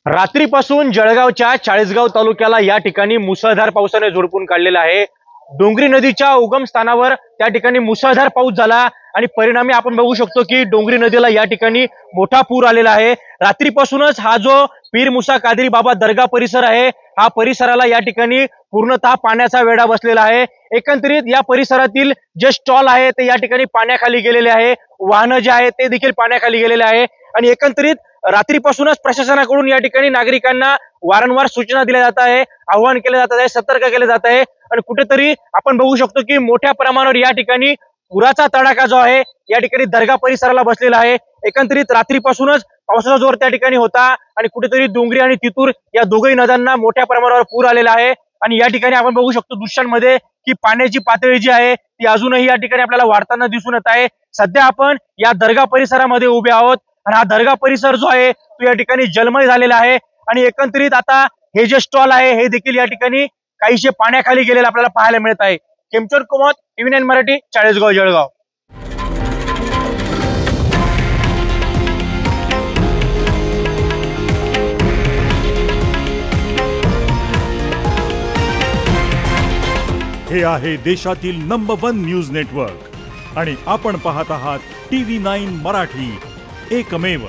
रात्रीपासून जळगावच्या चाळीसगाव तालुक्याला या ठिकाणी मुसळधार पावसाने झोडपून काढलेला आहे। डोंगरी नदीच्या उगम स्थानावर त्या ठिकाणी मुसळधार पाऊस झाला आणि परिणामी आपण बघू शकतो की डोंगरी नदीला या ठिकाणी मोठा पूर आलेला आहे। रात्रीपासूनच हा जो पीर मुसा कादरी बाबा दर्गा परिसर आहे, हा परिसराला या ठिकाणी पूर्णतः पाण्याचा वेढा बसलेला आहे। एकंदरीत या परिसरातील जे स्टॉल आहे ते या ठिकाणी पाण्याखाली गेलेले आहे, वाहनं जे आहे ते देखील पाण्याखाली गेलेले आहे आणि एकंदरीत रात्रीपासूनच प्रशासनाकडून या ठिकाणी नागरिकांना वारंवार सूचना दिल्या जात आहे, आवाहन केले जात आहे, सतर्क केले जात आहे आणि कुठेतरी आपण बघू शकतो की मोठ्या प्रमाणावर या ठिकाणी पुराचा तडाखा जो आहे या ठिकाणी दर्गा परिसराला बसलेला आहे। एकंदरीत रात्रीपासूनच पावसाचा जोर त्या ठिकाणी होता आणि कुठेतरी डोंगरी आणि तितूर या दोघही नद्यांना मोठ्या प्रमाणावर पूर आलेला आहे आणि या ठिकाणी आपण बघू शकतो दृश्यांमध्ये की पाण्याची पातळी जी आहे ती अजूनही या ठिकाणी आपल्याला वाढताना दिसून येत आहे। सध्या आपण या दर्गा परिसरामध्ये उभे आहोत आणि हा दर्गा परिसर जो आहे तो या ठिकाणी जलमय झालेला आहे आणि एकंदरीत आता हे जे स्टॉल आहे हे देखील या ठिकाणी काहीशे पाण्याखाली गेलेले आपल्याला पाहायला मिळत आहे। खेमचंद कुमार, TV9 मराठी, चाळीसगाव जळगाव। हे आहे देशातील नंबर 1 न्यूज नेटवर्क आणि आपण पाहत आहात TV9 मराठी, एकमेव।